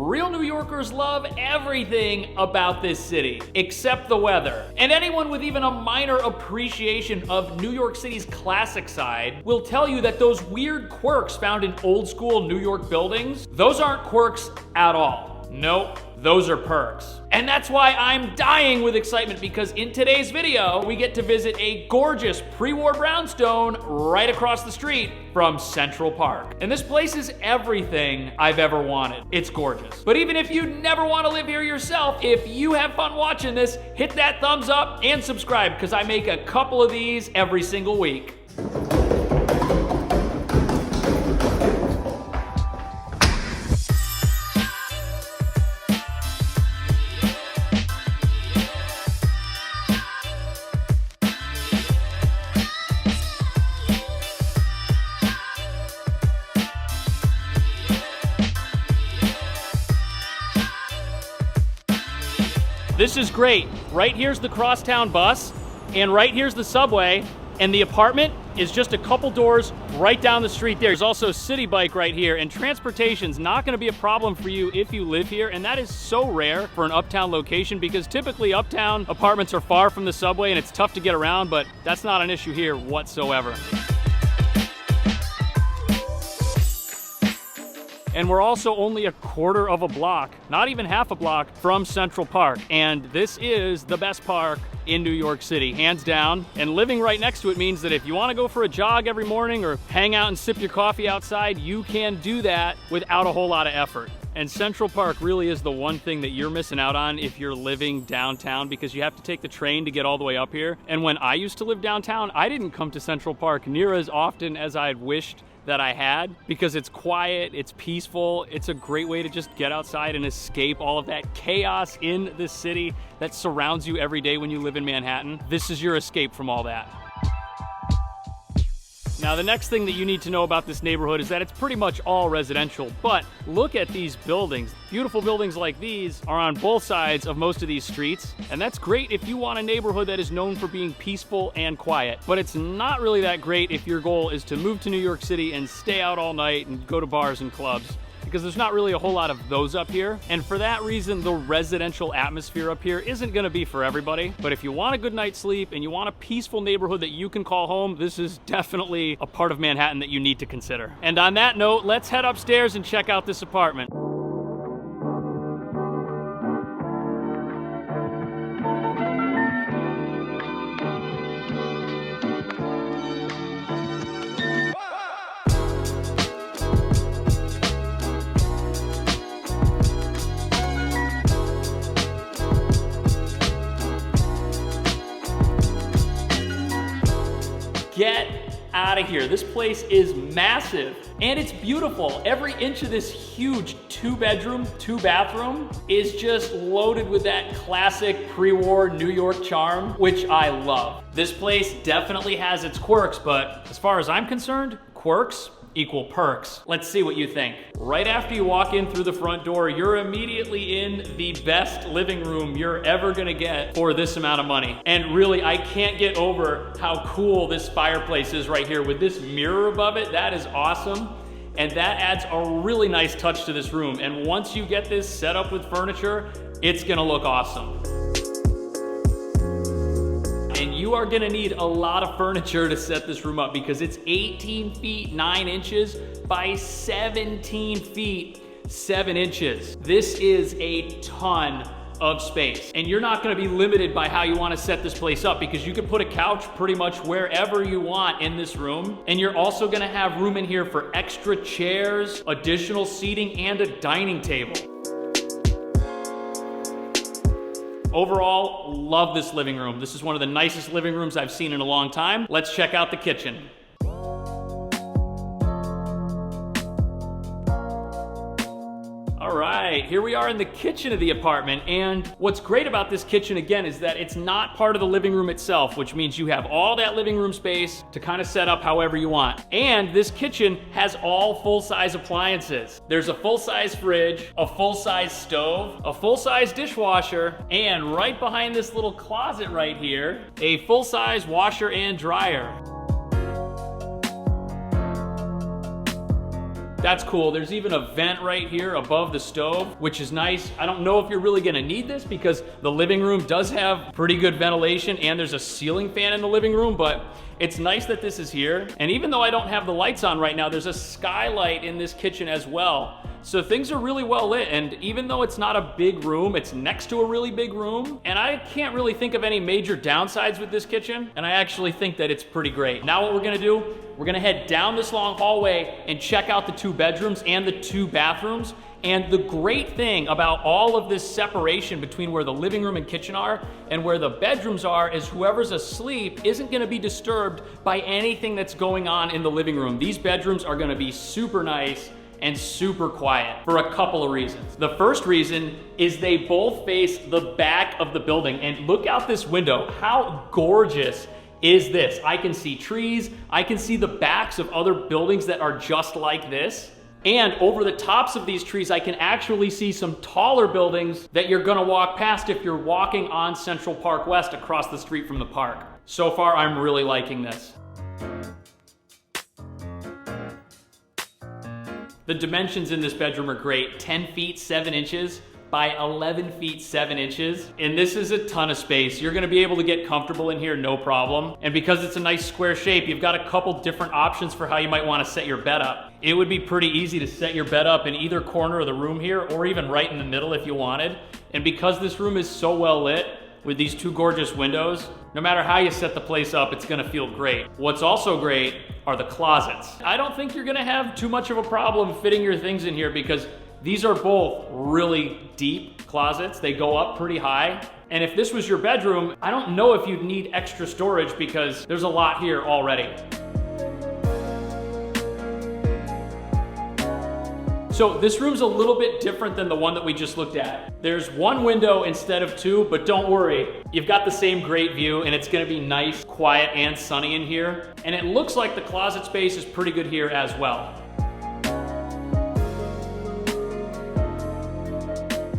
Real New Yorkers love everything about this city, except the weather. And anyone with even a minor appreciation of New York City's classic side will tell you that those weird quirks found in old school New York buildings, those aren't quirks at all. Nope, those are perks. And that's why I'm dying with excitement, because in today's video, we get to visit a gorgeous pre-war brownstone right across the street from Central Park. And this place is everything I've ever wanted. It's gorgeous. But even if you never want to live here yourself, if you have fun watching this, hit that thumbs up and subscribe, because I make a couple of these every single week. This is great. Right here's the crosstown bus, and right here's the subway, and the apartment is just a couple doors right down the street there. There's also City Bike right here, and transportation's not gonna be a problem for you if you live here, and that is so rare for an uptown location, because typically uptown apartments are far from the subway and it's tough to get around, but that's not an issue here whatsoever. And we're also only a quarter of a block, not even half a block, from Central Park. And this is the best park in New York City, hands down. And living right next to it means that if you want to go for a jog every morning or hang out and sip your coffee outside, you can do that without a whole lot of effort. And Central Park really is the one thing that you're missing out on if you're living downtown, because you have to take the train to get all the way up here. And when I used to live downtown, I didn't come to Central Park near as often as I'd wished that I had, because it's quiet, it's peaceful, it's a great way to just get outside and escape all of that chaos in this city that surrounds you every day when you live in Manhattan. This is your escape from all that. Now, the next thing that you need to know about this neighborhood is that it's pretty much all residential, but look at these buildings. Beautiful buildings like these are on both sides of most of these streets, and that's great if you want a neighborhood that is known for being peaceful and quiet. But it's not really that great if your goal is to move to New York City and stay out all night and go to bars and clubs, because there's not really a whole lot of those up here. And for that reason, the residential atmosphere up here isn't gonna be for everybody. But if you want a good night's sleep and you want a peaceful neighborhood that you can call home, this is definitely a part of Manhattan that you need to consider. And on that note, let's head upstairs and check out this apartment. Get out of here. This place is massive and it's beautiful. Every inch of this huge 2-bedroom, 2-bathroom is just loaded with that classic pre-war New York charm, which I love. This place definitely has its quirks, but as far as I'm concerned, quirks equal perks. Let's see what you think. Right after you walk in through the front door, you're immediately in the best living room you're ever gonna get for this amount of money. And really, I can't get over how cool this fireplace is right here with this mirror above it. That is awesome. And that adds a really nice touch to this room. And once you get this set up with furniture, it's gonna look awesome. And you are gonna need a lot of furniture to set this room up, because it's 18 feet 9 inches by 17 feet 7 inches. This is a ton of space. And you're not gonna be limited by how you wanna set this place up, because you can put a couch pretty much wherever you want in this room. And you're also gonna have room in here for extra chairs, additional seating, and a dining table. Overall, love this living room. This is one of the nicest living rooms I've seen in a long time. Let's check out the kitchen. All right, here we are in the kitchen of the apartment, and what's great about this kitchen, again, is that it's not part of the living room itself, which means you have all that living room space to kind of set up however you want. And this kitchen has all full-size appliances. There's a full-size fridge, a full-size stove, a full-size dishwasher, and right behind this little closet right here, a full-size washer and dryer. That's cool. There's even a vent right here above the stove, which is nice. I don't know if you're really gonna need this because the living room does have pretty good ventilation and there's a ceiling fan in the living room, but it's nice that this is here. And even though I don't have the lights on right now, there's a skylight in this kitchen as well. So things are really well lit, and even though it's not a big room, it's next to a really big room, and I can't really think of any major downsides with this kitchen, and I actually think that it's pretty great. Now what we're gonna do, we're gonna head down this long hallway and check out the 2 bedrooms and the 2 bathrooms. And the great thing about all of this separation between where the living room and kitchen are and where the bedrooms are is whoever's asleep isn't gonna be disturbed by anything that's going on in the living room. These bedrooms are gonna be super nice and super quiet for a couple of reasons. The first reason is they both face the back of the building, and look out this window. How gorgeous is this? I can see trees, I can see the backs of other buildings that are just like this. And over the tops of these trees, I can actually see some taller buildings that you're gonna walk past if you're walking on Central Park West across the street from the park. So far, I'm really liking this. The dimensions in this bedroom are great. 10 feet, 7 inches by 11 feet, 7 inches. And this is a ton of space. You're gonna be able to get comfortable in here, no problem. And because it's a nice square shape, you've got a couple different options for how you might wanna set your bed up. It would be pretty easy to set your bed up in either corner of the room here, or even right in the middle if you wanted. And because this room is so well lit, with these 2 gorgeous windows, no matter how you set the place up, it's gonna feel great. What's also great are the closets. I don't think you're gonna have too much of a problem fitting your things in here because these are both really deep closets. They go up pretty high. And if this was your bedroom, I don't know if you'd need extra storage because there's a lot here already. So this room's a little bit different than the one that we just looked at. There's 1 window instead of 2, but don't worry. You've got the same great view and it's gonna be nice, quiet, and sunny in here. And it looks like the closet space is pretty good here as well.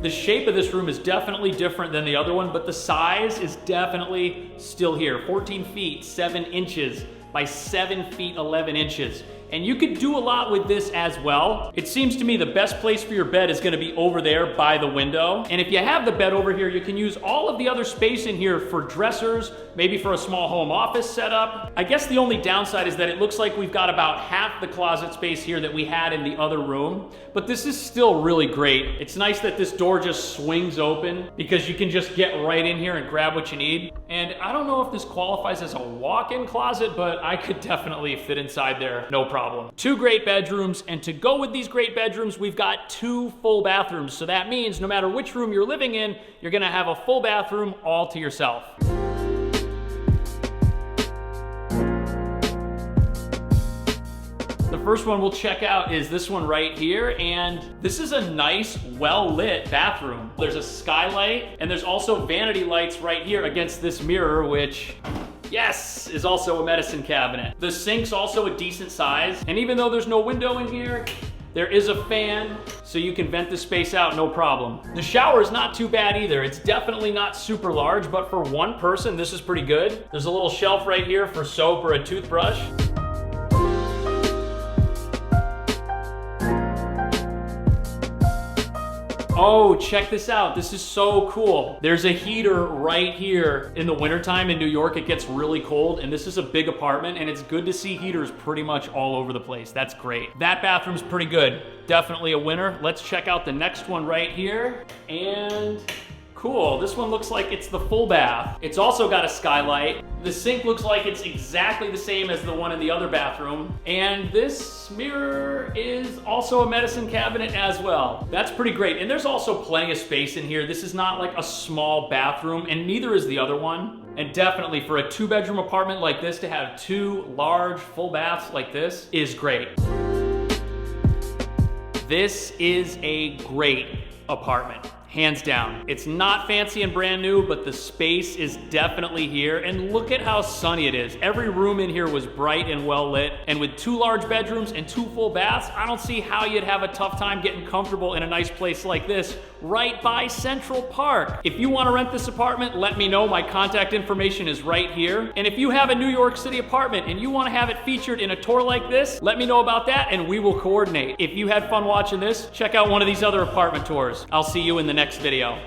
The shape of this room is definitely different than the other one, but the size is definitely still here. 14 feet, 7 inches by 7 feet, 11 inches. And you could do a lot with this as well. It seems to me the best place for your bed is gonna be over there by the window. And if you have the bed over here, you can use all of the other space in here for dressers, maybe for a small home office setup. I guess the only downside is that it looks like we've got about half the closet space here that we had in the other room, but this is still really great. It's nice that this door just swings open because you can just get right in here and grab what you need. And I don't know if this qualifies as a walk-in closet, but I could definitely fit inside there, no problem. 2 great bedrooms, and to go with these great bedrooms, we've got 2 full bathrooms. So that means no matter which room you're living in, you're gonna have a full bathroom all to yourself. The first one we'll check out is this one right here, and this is a nice, well-lit bathroom. There's a skylight, and there's also vanity lights right here against this mirror, which, yes, is also a medicine cabinet. The sink's also a decent size, and even though there's no window in here, there is a fan, so you can vent the space out, no problem. The shower is not too bad either. It's definitely not super large, but for 1 person, this is pretty good. There's a little shelf right here for soap or a toothbrush. Oh, check this out. This is so cool. There's a heater right here. In the wintertime in New York, it gets really cold, and this is a big apartment, and it's good to see heaters pretty much all over the place. That's great. That bathroom's pretty good. Definitely a winner. Let's check out the next one right here. And cool, this one looks like it's the full bath. It's also got a skylight. The sink looks like it's exactly the same as the one in the other bathroom. And this mirror is also a medicine cabinet as well. That's pretty great. And there's also plenty of space in here. This is not like a small bathroom, and neither is the other one. And definitely for a 2-bedroom apartment like this, to have 2 large full baths like this is great. This is a great apartment. hands down. It's not fancy and brand new, but the space is definitely here, and look at how sunny it is. Every room in here was bright and well lit, and with 2 large bedrooms and 2 full baths, I don't see how you'd have a tough time getting comfortable in a nice place like this right by Central Park. If you want to rent this apartment, let me know. My contact information is right here. And if you have a New York City apartment and you want to have it featured in a tour like this, let me know about that and we will coordinate. If you had fun watching this, check out one of these other apartment tours. I'll see you in the next video.